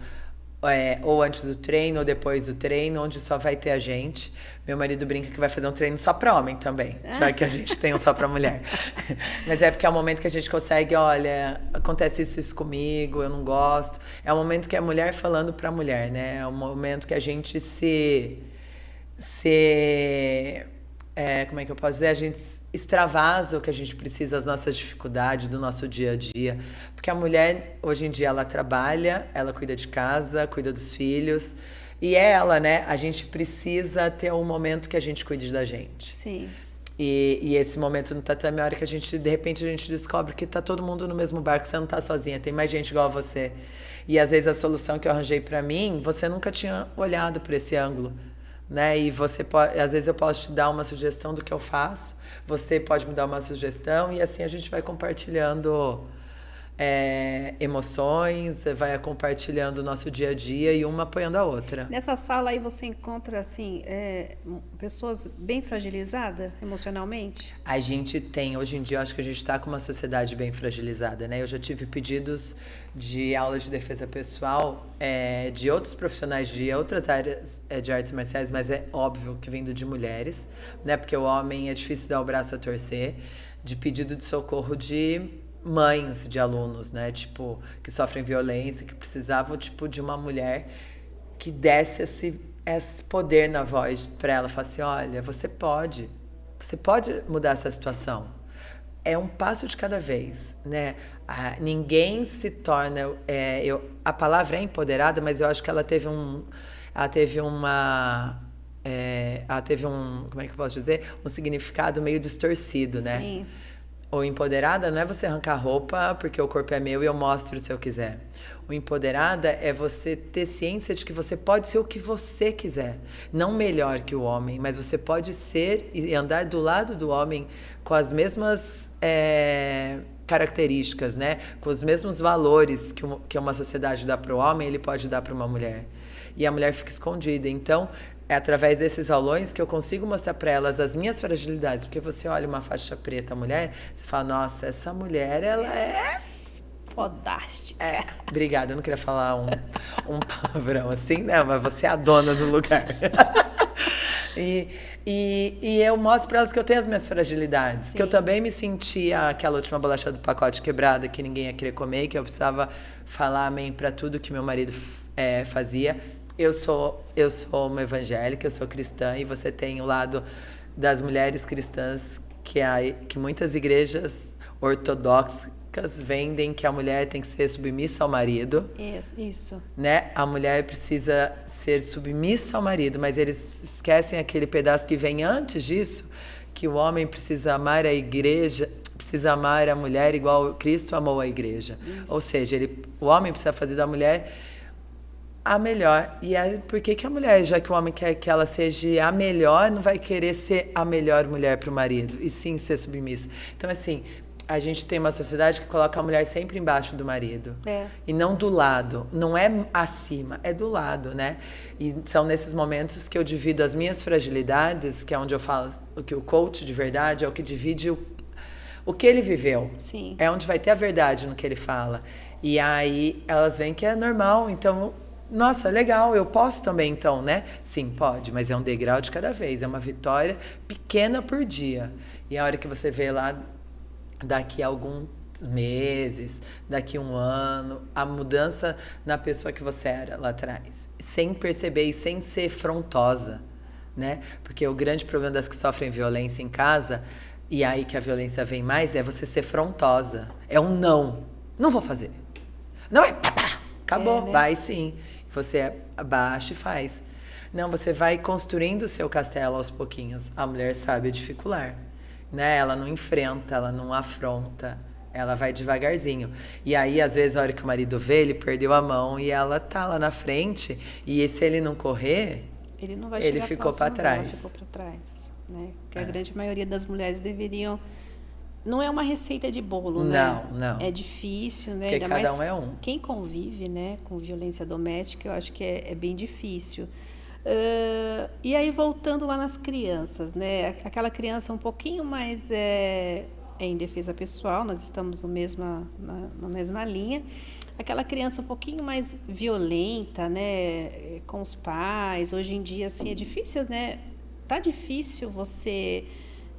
ou antes do treino, ou depois do treino, onde só vai ter a gente. Meu marido brinca que vai fazer um treino só para homem também, já que a gente tem um só para mulher. Mas é porque é o momento que a gente consegue, olha, acontece isso comigo, eu não gosto. É o momento que é mulher falando para mulher, né? É o momento que a gente como é que eu posso dizer? A gente extravasa o que a gente precisa, as nossas dificuldades do nosso dia a dia. Porque a mulher, hoje em dia, ela trabalha, ela cuida de casa, cuida dos filhos. E ela, né? A gente precisa ter um momento que a gente cuide da gente. Sim. E esse momento no tatame é a hora que de repente, a gente descobre que tá todo mundo no mesmo barco, você não tá sozinha, tem mais gente igual a você. E às vezes a solução que eu arranjei para mim, você nunca tinha olhado por esse ângulo. Né? E você pode, às vezes eu posso te dar uma sugestão do que eu faço, você pode me dar uma sugestão e assim a gente vai compartilhando emoções, vai compartilhando o nosso dia a dia e uma apoiando a outra. Nessa sala aí você encontra assim pessoas bem fragilizadas emocionalmente? A gente tem, hoje em dia, eu acho que a gente está com uma sociedade bem fragilizada, né? Eu já tive pedidos de aula de defesa pessoal de outros profissionais de outras áreas de artes marciais, mas é óbvio que vindo de mulheres, né? Porque o homem é difícil dar o braço a torcer, de pedido de socorro de mães de alunos, né? Tipo, que sofrem violência, que precisavam, tipo, de uma mulher que desse esse poder na voz para ela, falar assim, olha, você pode mudar essa situação. É um passo de cada vez, né? Ninguém se torna... a palavra é empoderada, mas eu acho que ela teve um... como é que eu posso dizer? Um significado meio distorcido, né? Sim. O empoderada não é você arrancar roupa porque o corpo é meu e eu mostro se eu quiser. O empoderada é você ter ciência de que você pode ser o que você quiser. Não melhor que o homem, mas você pode ser e andar do lado do homem com as mesmas características, né? Com os mesmos valores que uma sociedade dá para o homem, ele pode dar para uma mulher. E a mulher fica escondida. Então, é através desses aulões que eu consigo mostrar para elas as minhas fragilidades. Porque você olha uma faixa preta mulher, você fala, nossa, essa mulher, ela é... fodástica. Obrigada, eu não queria falar um palavrão assim, né? Mas você é a dona do lugar. E eu mostro para elas que eu tenho as minhas fragilidades. Sim. Que eu também me sentia aquela última bolacha do pacote quebrada, que ninguém ia querer comer, que eu precisava falar amém para tudo que meu marido fazia. Eu sou uma evangélica, eu sou cristã, e você tem o lado das mulheres cristãs que muitas igrejas ortodoxas vendem, que a mulher tem que ser submissa ao marido. Isso. Né? A mulher precisa ser submissa ao marido, mas eles esquecem aquele pedaço que vem antes disso, que o homem precisa amar a igreja, precisa amar a mulher igual Cristo amou a igreja. Isso. Ou seja, o homem precisa fazer da mulher a melhor. E aí, por que a mulher, já que o homem quer que ela seja a melhor, não vai querer ser a melhor mulher para o marido, e sim ser submissa? Então, assim, a gente tem uma sociedade que coloca a mulher sempre embaixo do marido. E não do lado. Não é acima, é do lado, né? E são nesses momentos que eu divido as minhas fragilidades, que é onde eu falo que o coach de verdade é o que divide o que ele viveu. Sim. É onde vai ter a verdade no que ele fala. E aí elas veem que é normal, então Nossa, legal, eu posso também então, né? Sim, pode, mas é um degrau de cada vez, é uma vitória pequena por dia. E a hora que você vê lá, daqui a alguns meses, daqui a um ano, a mudança na pessoa que você era lá atrás, sem perceber e sem ser afrontosa, né? Porque o grande problema das que sofrem violência em casa, e aí que a violência vem mais, é você ser afrontosa. É um não. Não vou fazer. Não é pá, pá, acabou, né? vai sim. Você abaixa e faz. Não, você vai construindo o seu castelo aos pouquinhos. A mulher sabe dificular, né? Ela não enfrenta, ela não afronta, ela vai devagarzinho. E aí, às vezes, a hora que o marido vê, ele perdeu a mão e ela tá lá na frente. E se ele não correr, Ele não vai ele chegar ficou próximo para dela, trás. ficou para trás, né? Que a grande maioria das mulheres deveriam. Não é uma receita de bolo, né? Não. É difícil, né? Porque Ainda cada mais um é um. quem convive, né, com violência doméstica, eu acho que é bem difícil. E aí, voltando lá nas crianças, né? Aquela criança um pouquinho mais em defesa pessoal, nós estamos na mesma linha. Aquela criança um pouquinho mais violenta, né, com os pais. Hoje em dia, assim, é difícil, né? Tá difícil você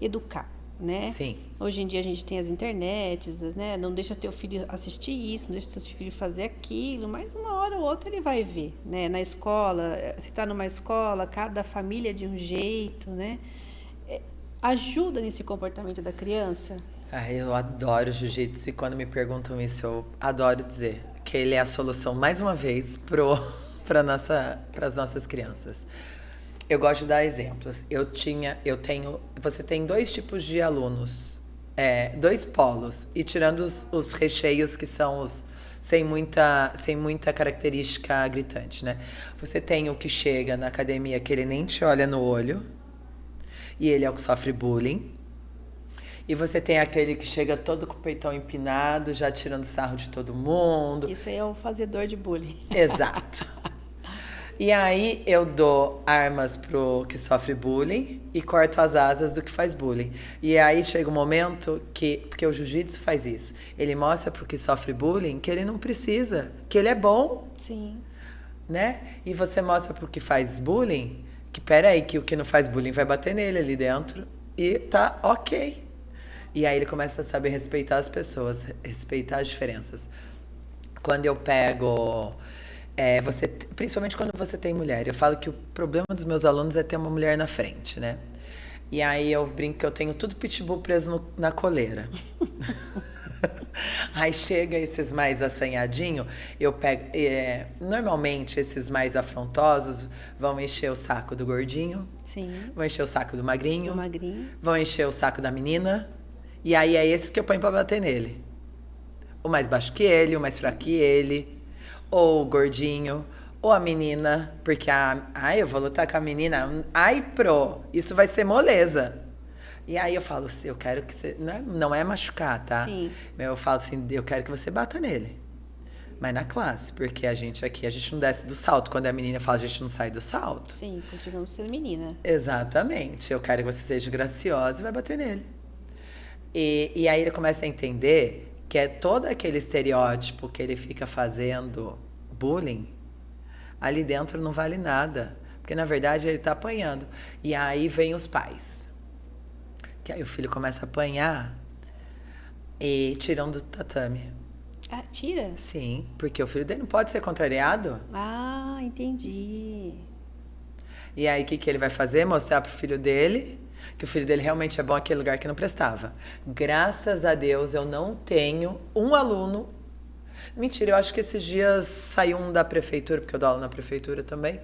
educar, né? Sim. Hoje em dia a gente tem as internets, né? Não deixa teu filho assistir isso, não deixa teu filho fazer aquilo, mas uma hora ou outra ele vai ver, né? Na escola, se está numa escola, cada família é de um jeito, né? Ajuda nesse comportamento da criança? Eu adoro jiu-jitsu e quando me perguntam isso, eu adoro dizer que ele é a solução, mais uma vez, para as nossas crianças. Eu gosto de dar exemplos. Você tem dois tipos de alunos, dois polos, e tirando os recheios que são os sem muita característica gritante, né? Você tem o que chega na academia que ele nem te olha no olho, e ele é o que sofre bullying. E você tem aquele que chega todo com o peitão empinado, já tirando sarro de todo mundo. Isso aí é o fazedor de bullying. Exato. E aí eu dou armas pro que sofre bullying e corto as asas do que faz bullying. E aí chega um momento porque o jiu-jitsu faz isso. Ele mostra pro que sofre bullying que ele não precisa, que ele é bom. Sim. Né? E você mostra pro que faz bullying que peraí, que o que não faz bullying vai bater nele ali dentro e tá ok. E aí ele começa a saber respeitar as pessoas, respeitar as diferenças. Quando eu pego... principalmente quando você tem mulher. Eu falo que o problema dos meus alunos é ter uma mulher na frente, né? E aí eu brinco que eu tenho tudo pitbull preso na coleira. Aí chega esses mais assanhadinhos, eu pego... normalmente, esses mais afrontosos vão encher o saco do gordinho. Sim. Vão encher o saco do magrinho. Do magrinho. Vão encher o saco da menina. E aí é esses que eu ponho pra bater nele. O mais baixo que ele, o mais fraco que ele. Ou o gordinho. Ou a menina. Porque eu vou lutar com a menina. Isso vai ser moleza. E aí eu falo, eu quero que você... Não é machucar, tá? Sim. Eu falo assim, eu quero que você bata nele. Mas na classe, porque a gente não desce do salto. Quando a menina fala, a gente não sai do salto. Sim, continuamos sendo menina. Exatamente. Eu quero que você seja graciosa e vai bater nele. E aí ele começa a entender que é todo aquele estereótipo que ele fica fazendo bullying, ali dentro não vale nada. Porque, na verdade, ele tá apanhando. E aí vem os pais. Que aí o filho começa a apanhar e tiram do tatame. Ah, tira? Sim, porque o filho dele não pode ser contrariado. Ah, entendi. E aí o que ele vai fazer? Mostrar pro filho dele que o filho dele realmente é bom naquele lugar que não prestava. Graças a Deus eu não tenho um aluno... Mentira, eu acho que esses dias saiu um da prefeitura, porque eu dou aula na prefeitura também.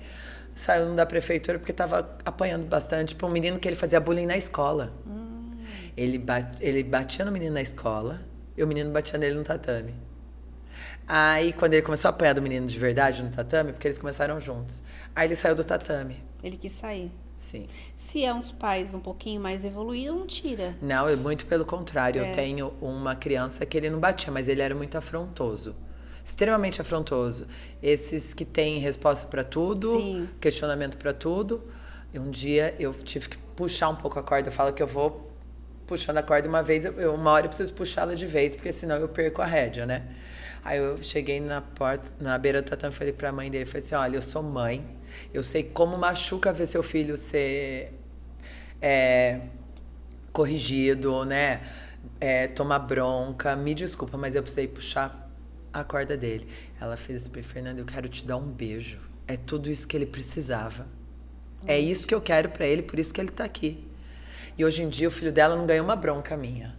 Saiu um da prefeitura porque estava apanhando bastante para um menino que ele fazia bullying na escola. Ele batia no menino na escola e o menino batia nele no tatame. Aí, quando ele começou a apanhar do menino de verdade no tatame, porque eles começaram juntos, aí ele saiu do tatame. Ele quis sair. Sim. Se é uns pais um pouquinho mais evoluídos, não tira. Não, muito pelo contrário. Eu tenho uma criança que ele não batia, mas ele era muito afrontoso. Extremamente afrontoso. Esses que têm resposta para tudo, Sim. questionamento para tudo. E um dia eu tive que puxar um pouco a corda. Eu falo que eu vou puxando a corda uma vez, uma hora eu preciso puxá-la de vez, porque senão eu perco a rédea, né? Aí eu cheguei na porta, na beira do tatame, falei pra mãe dele, falei assim, olha, eu sou mãe, eu sei como machuca ver seu filho ser corrigido, né? Tomar bronca, me desculpa, mas eu precisei puxar a corda dele. Ela fez assim pra ele, Fernanda, eu quero te dar um beijo. É tudo isso que ele precisava. É isso que eu quero pra ele, por isso que ele tá aqui. E hoje em dia o filho dela não ganha uma bronca minha.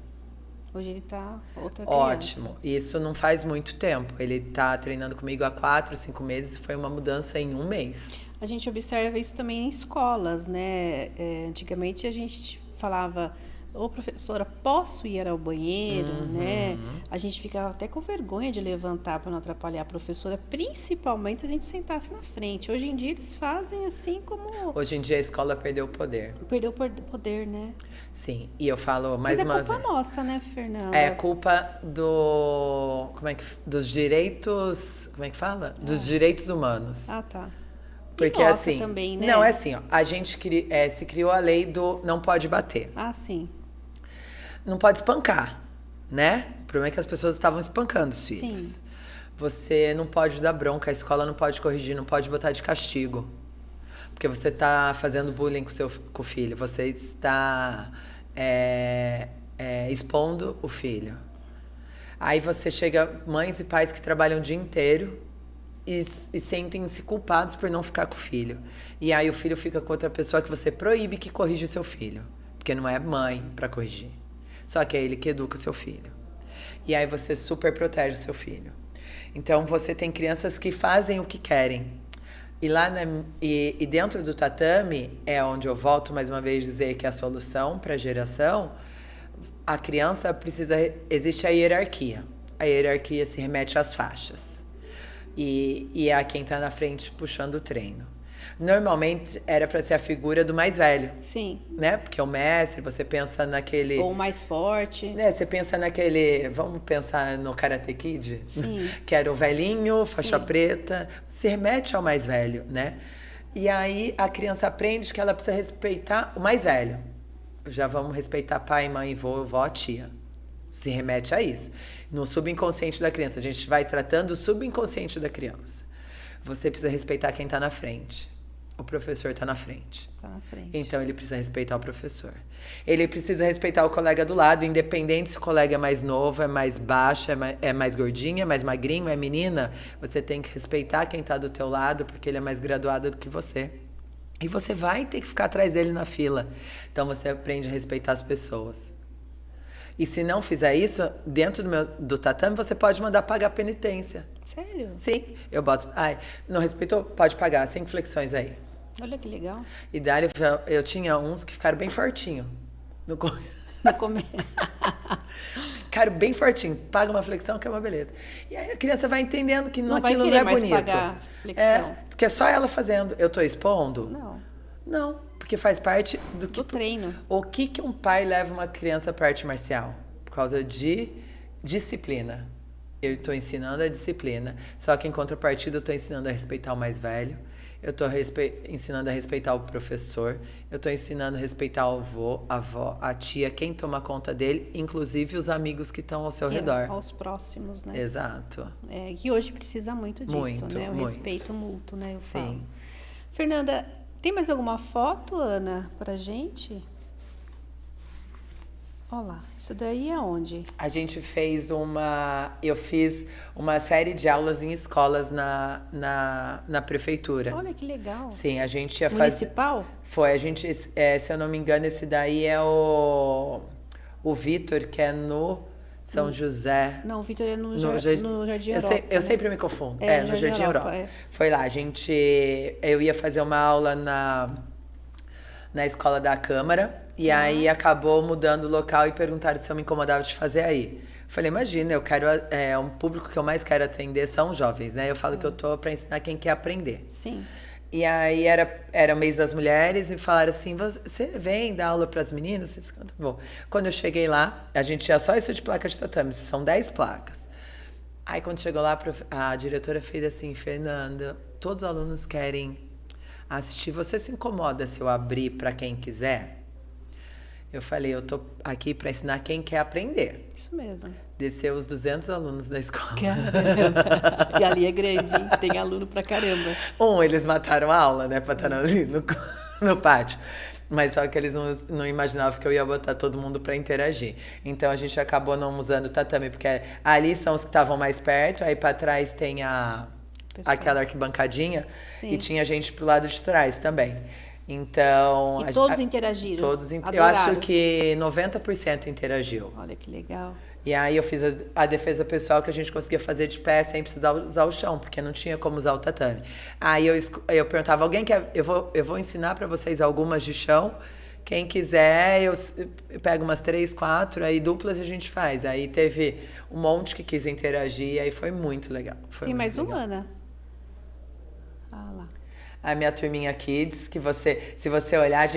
Hoje ele tá outra criança. Ótimo. Isso não faz muito tempo. Ele tá treinando comigo há 4, 5 meses. Foi uma mudança em 1 mês. A gente observa isso também em escolas, né? Antigamente a gente falava, ô professora, posso ir ao banheiro, né? A gente ficava até com vergonha de levantar para não atrapalhar a professora, principalmente se a gente sentasse na frente. Hoje em dia eles fazem assim como... Hoje em dia a escola perdeu o poder. Perdeu o poder, né? Sim. E eu falo mais uma vez... Mas é culpa nossa, né, Fernanda? É culpa dos direitos... Como é que fala? Dos direitos humanos. Ah, tá. Porque nossa assim... também, né? Não, é assim, ó. A gente se criou a lei do não pode bater. Ah, sim. Não pode espancar, né? O problema é que as pessoas estavam espancando os filhos. Sim. Você não pode dar bronca, a escola não pode corrigir, não pode botar de castigo. Porque você está fazendo bullying com o filho, você está expondo o filho. Aí você chega, mães e pais que trabalham o dia inteiro e sentem-se culpados por não ficar com o filho. E aí o filho fica com outra pessoa que você proíbe que corrija o seu filho. Porque não é mãe para corrigir. Só que é ele que educa o seu filho. E aí você super protege o seu filho. Então você tem crianças que fazem o que querem. E dentro do tatame é onde eu volto mais uma vez dizer que a solução para a geração, a criança existe a hierarquia. A hierarquia se remete às faixas. E é a quem está na frente puxando o treino. Normalmente era para ser a figura do mais velho. Sim. Né? Porque o mestre, você pensa naquele... Ou o mais forte. Né? Você pensa naquele... Vamos pensar no Karate Kid? Sim. Que era o velhinho, faixa Sim. preta. Se remete ao mais velho, né? E aí a criança aprende que ela precisa respeitar o mais velho. Já vamos respeitar pai, mãe, vovó, tia. Se remete a isso. No subconsciente da criança. A gente vai tratando o subconsciente da criança. Você precisa respeitar quem está na frente. O professor está na frente. Tá na frente. Então ele precisa respeitar o professor. Ele precisa respeitar o colega do lado, independente se o colega é mais novo, é mais baixo, é mais gordinho, é mais magrinho, é menina. Você tem que respeitar quem está do teu lado, porque ele é mais graduado do que você. E você vai ter que ficar atrás dele na fila. Então você aprende a respeitar as pessoas. E se não fizer isso, dentro do tatame, você pode mandar pagar penitência. Sério? Sim. Eu boto... Ai, não respeitou? Pode pagar. 5 flexões aí. Olha que legal. E daí eu tinha uns que ficaram bem fortinho. No começo. Ficaram bem fortinho. Paga uma flexão que é uma beleza. E aí a criança vai entendendo que Não aquilo vai não é mais bonito. pagar flexão. Que é só ela fazendo. Eu tô expondo? Não. Não, porque faz parte do treino. O que um pai leva uma criança para arte marcial? Por causa de disciplina. Eu estou ensinando a disciplina. Só que em contrapartida eu estou ensinando a respeitar o mais velho. Eu estou ensinando a respeitar o professor. Eu estou ensinando a respeitar o avô, a avó, a tia, quem toma conta dele, inclusive os amigos que estão ao seu redor. Aos próximos, né? Exato. Que hoje precisa muito disso, muito, né? O muito. respeito mútuo, né? Eu Sim. falo. Fernanda, tem mais alguma foto, Ana, pra gente? Olha lá, isso daí é onde? A gente eu fiz uma série de aulas em escolas na prefeitura. Olha que legal. Sim, a gente ia fazer... Municipal? Foi, se eu não me engano, esse daí é o Vitor, que é no São José. Não, o Vitor é no Jardim Europa. Eu sempre me confundo. No Jardim Europa. É. Foi lá, eu ia fazer uma aula na escola da Câmara, e aí acabou mudando o local e perguntaram se eu me incomodava de fazer aí. Falei, imagina, eu quero... um público que eu mais quero atender são jovens, né? Eu falo que eu tô para ensinar quem quer aprender. Sim. E aí era o mês das mulheres e falaram assim, você vem dar aula para as meninas? Vou. Quando eu cheguei lá, a gente tinha só isso de placa de tatame, são 10 placas. Aí quando chegou lá, a diretora fez assim, Fernanda, todos os alunos querem assistir, você se incomoda se eu abrir para quem quiser? Eu falei, eu tô aqui para ensinar quem quer aprender. Isso mesmo. Desceu os 200 alunos da escola. Caramba. E ali é grande, hein? Tem aluno pra caramba. Eles mataram a aula, né, pra estar ali no pátio. Mas só que eles não imaginavam que eu ia botar todo mundo para interagir. Então a gente acabou não usando o tatame, porque ali são os que estavam mais perto, aí para trás tem aquela arquibancadinha. Sim. E tinha gente pro lado de trás também. Então... E todos interagiram? Todos eu acho que 90% interagiu. Olha que legal. E aí eu fiz a defesa pessoal que a gente conseguia fazer de pé sem precisar usar o chão, porque não tinha como usar o tatame. Aí eu perguntava, alguém quer... Eu vou ensinar para vocês algumas de chão. Quem quiser, eu pego umas 3, 4, aí duplas a gente faz. Aí teve um monte que quis interagir, aí foi muito legal. Tem mais uma, Ana? Lá. A minha turminha Kids, que se você olhar,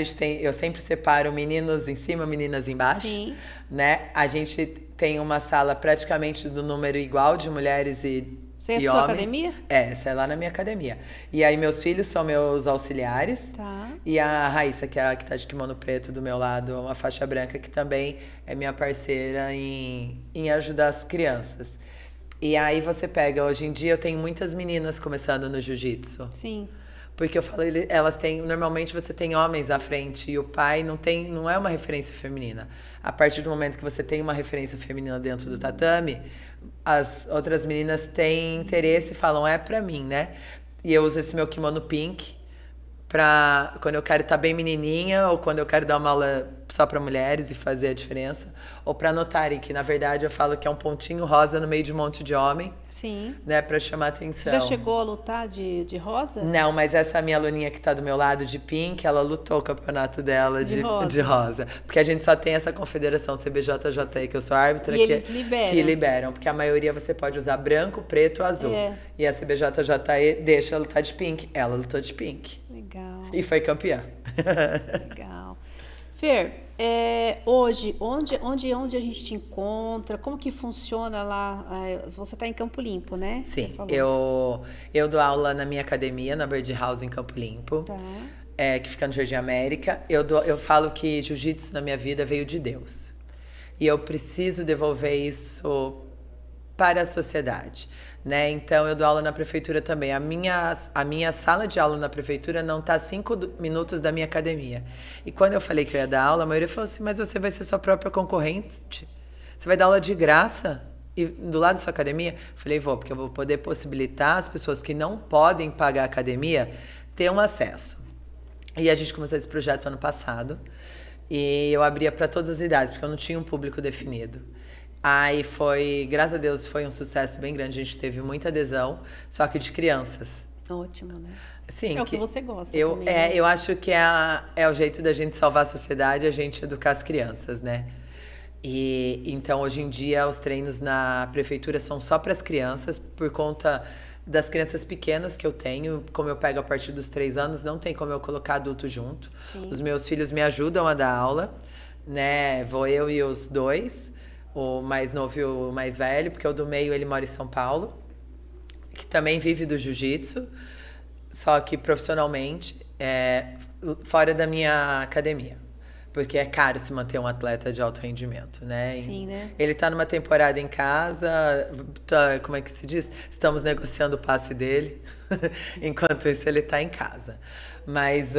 eu sempre separo meninos em cima, meninas embaixo. Sim. Né? A gente tem uma sala praticamente do número igual de mulheres e Você é a homens. sua academia? Essa é lá na minha academia. E aí meus filhos são meus auxiliares. Tá. E a Raíssa, que é a que tá de kimono preto do meu lado, uma faixa branca, que também é minha parceira em ajudar as crianças. E aí você pega, hoje em dia eu tenho muitas meninas começando no jiu-jitsu. Sim. Porque eu falo, elas têm, normalmente você tem homens à frente e o pai não é uma referência feminina. A partir do momento que você tem uma referência feminina dentro do tatame, as outras meninas têm interesse e falam, é pra mim, né? E eu uso esse meu kimono pink pra quando eu quero estar bem menininha ou quando eu quero dar uma aula só para mulheres e fazer a diferença, ou para notarem que, na verdade, eu falo que é um pontinho rosa no meio de um monte de homem. Sim. Né, para chamar atenção. Você já chegou a lutar de rosa? Não, mas essa minha aluninha que tá do meu lado, de pink, ela lutou o campeonato dela de rosa. Porque a gente só tem essa confederação CBJJE, que eu sou árbitra, eles liberam. Que liberam. Porque a maioria você pode usar branco, preto ou azul. E a CBJJE deixa lutar de pink. Ela lutou de pink. Legal. E foi campeã. Legal. Fer, hoje, onde a gente te encontra? Como que funciona lá? Você está em Campo Limpo, né? Sim, eu dou aula na minha academia, na Bird House, em Campo Limpo, tá. Que fica no Jardim América. Eu falo que jiu-jitsu na minha vida veio de Deus. E eu preciso devolver isso para a sociedade. Né? Então, eu dou aula na prefeitura também. A minha sala de aula na prefeitura não está a 5 minutos da minha academia. E quando eu falei que eu ia dar aula, a maioria falou assim, mas você vai ser sua própria concorrente? Você vai dar aula de graça e do lado da sua academia? Eu falei, vou, porque eu vou poder possibilitar as pessoas que não podem pagar a academia ter um acesso. E a gente começou esse projeto ano passado. E eu abria para todas as idades, porque eu não tinha um público definido. Aí graças a Deus, foi um sucesso bem grande. A gente teve muita adesão, só que de crianças. Ótimo, né? Sim, é o que você gosta também, né? Eu acho que é o jeito da gente salvar a sociedade, a gente educar as crianças, né? E então, hoje em dia, os treinos na prefeitura são só para as crianças, por conta das crianças pequenas que eu tenho. Como eu pego a partir dos 3 anos, não tem como eu colocar adulto junto. Sim. Os meus filhos me ajudam a dar aula, né? Vou eu e os 2. O mais novo e o mais velho, porque o do meio ele mora em São Paulo, que também vive do jiu-jitsu, só que profissionalmente, fora da minha academia. Porque é caro se manter um atleta de alto rendimento, né? Sim, né? Ele tá numa temporada em casa, como é que se diz? Estamos negociando o passe dele, enquanto isso ele tá em casa. Mas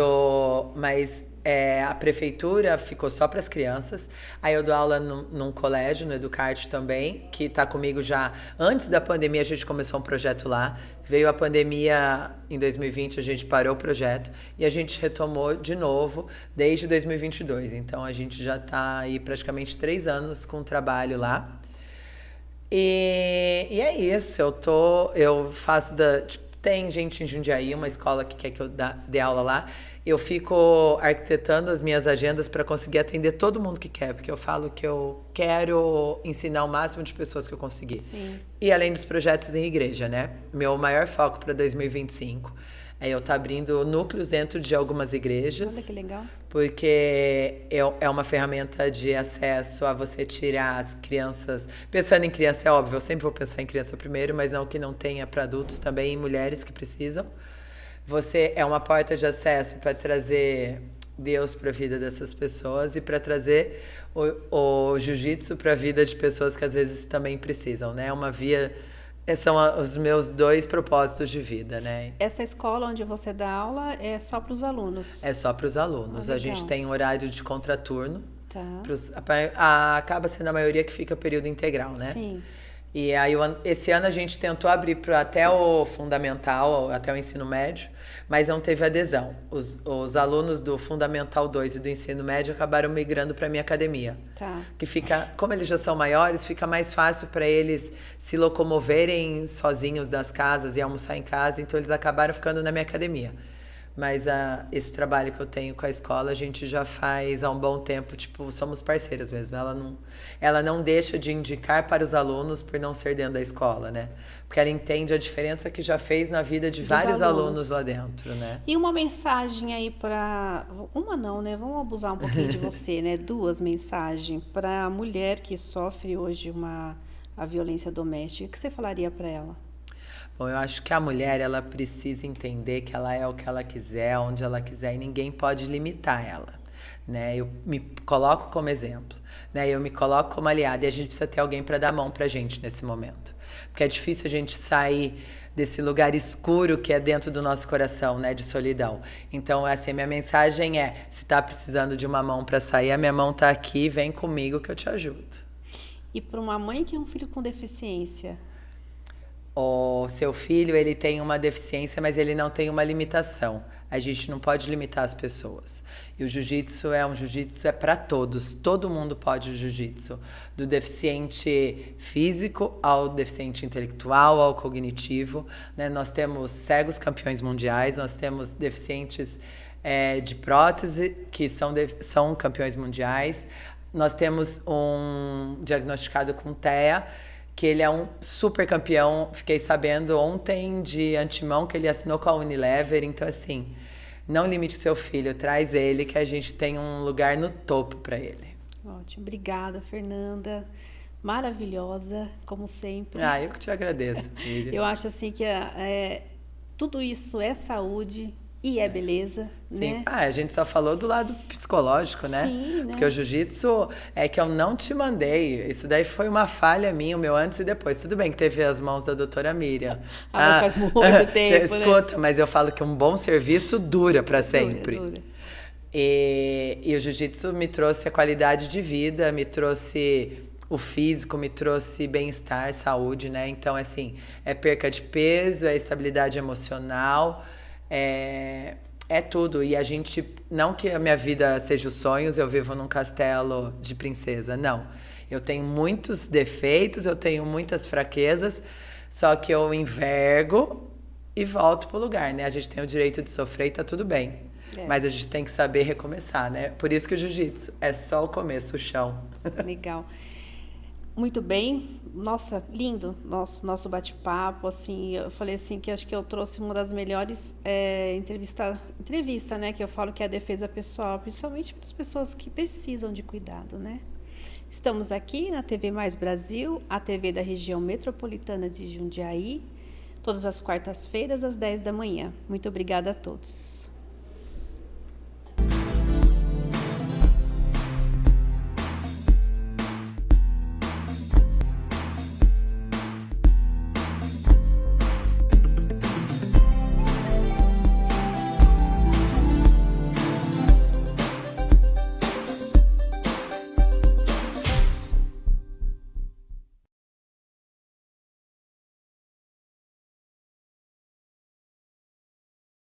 a prefeitura ficou só para as crianças. Aí eu dou aula num colégio, no Educarte também, que está comigo já. Antes da pandemia, a gente começou um projeto lá. Veio a pandemia em 2020, a gente parou o projeto e a gente retomou de novo desde 2022. Então, a gente já está aí praticamente 3 anos com trabalho lá. E é isso. Eu faço tem gente em Jundiaí, uma escola que quer que eu dê aula lá. Eu fico arquitetando as minhas agendas para conseguir atender todo mundo que quer, porque eu falo que eu quero ensinar o máximo de pessoas que eu conseguir. Sim. E além dos projetos em igreja, né? Meu maior foco para 2025 é eu estar abrindo núcleos dentro de algumas igrejas. Olha que legal. Porque é uma ferramenta de acesso a você tirar as crianças. Pensando em criança, é óbvio, eu sempre vou pensar em criança primeiro, mas não que não tenha para adultos também, e mulheres que precisam. Você é uma porta de acesso para trazer Deus para a vida dessas pessoas e para trazer o jiu-jitsu para a vida de pessoas que às vezes também precisam, né? Uma via, são os meus 2 propósitos de vida, né? Essa escola onde você dá aula é só para os alunos? É só para os alunos. A gente tem horário de contraturno. Tá. Acaba sendo a maioria que fica período integral, né? Sim. E aí, esse ano a gente tentou abrir até o fundamental, até o ensino médio, mas não teve adesão. Os alunos do Fundamental 2 e do ensino médio acabaram migrando para a minha academia. Tá. Que fica, como eles já são maiores, fica mais fácil para eles se locomoverem sozinhos das casas e almoçar em casa, então eles acabaram ficando na minha academia. Mas esse trabalho que eu tenho com a escola, a gente já faz há um bom tempo, tipo, somos parceiras mesmo. Ela não deixa de indicar para os alunos por não ser dentro da escola, né? Porque ela entende a diferença que já fez na vida de vários alunos lá dentro, né? E uma mensagem aí para... Uma não, né? Vamos abusar um pouquinho de você, né? 2 mensagens para a mulher que sofre hoje a violência doméstica. O que você falaria para ela? Bom, eu acho que a mulher, ela precisa entender que ela é o que ela quiser, onde ela quiser, e ninguém pode limitar ela, né? Eu me coloco como exemplo, né? Eu me coloco como aliada, e a gente precisa ter alguém para dar a mão pra gente nesse momento. Porque é difícil a gente sair desse lugar escuro que é dentro do nosso coração, né? De solidão. Então, assim, a minha mensagem é, se tá precisando de uma mão para sair, a minha mão tá aqui, vem comigo que eu te ajudo. E para uma mãe que é um filho com deficiência? O seu filho, ele tem uma deficiência, mas ele não tem uma limitação. A gente não pode limitar as pessoas. E o jiu-jitsu é para todos. Todo mundo pode o jiu-jitsu. Do deficiente físico ao deficiente intelectual, ao cognitivo, né? Nós temos cegos campeões mundiais, nós temos deficientes de prótese que são campeões mundiais. Nós temos um diagnosticado com TEA, que ele é um super campeão, fiquei sabendo ontem de antemão que ele assinou com a Unilever, então assim, não limite o seu filho, traz ele que a gente tem um lugar no topo para ele. Ótimo, obrigada, Fernanda, maravilhosa, como sempre. Eu que te agradeço, filha. Eu acho assim que tudo isso é saúde e é beleza, Sim. né? A gente só falou do lado psicológico, né? Sim, né? Porque o jiu-jitsu é que eu não te mandei. Isso daí foi uma falha minha, o meu antes e depois. Tudo bem que teve as mãos da doutora Miriam. Mas faz muito tempo, escuta, né? mas eu falo que um bom serviço dura para sempre. Dura. E o jiu-jitsu me trouxe a qualidade de vida, me trouxe o físico, me trouxe bem-estar, saúde, né? Então, assim, é perca de peso, é estabilidade emocional, é tudo. E a gente, não que a minha vida seja os sonhos, eu vivo num castelo de princesa, não. Eu tenho muitos defeitos, eu tenho muitas fraquezas, só que eu envergo e volto pro lugar, né? A gente tem o direito de sofrer e tá tudo bem. Mas a gente tem que saber recomeçar, né? Por isso que o jiu-jitsu é só o começo, o chão. Legal. Muito bem. Nossa, lindo nosso bate-papo, assim, eu falei assim que acho que eu trouxe uma das melhores entrevista, né, que eu falo que é a defesa pessoal, principalmente para as pessoas que precisam de cuidado, né? Estamos aqui na TV Mais Brasil, a TV da região metropolitana de Jundiaí, todas as quartas-feiras às 10 da manhã. Muito obrigada a todos.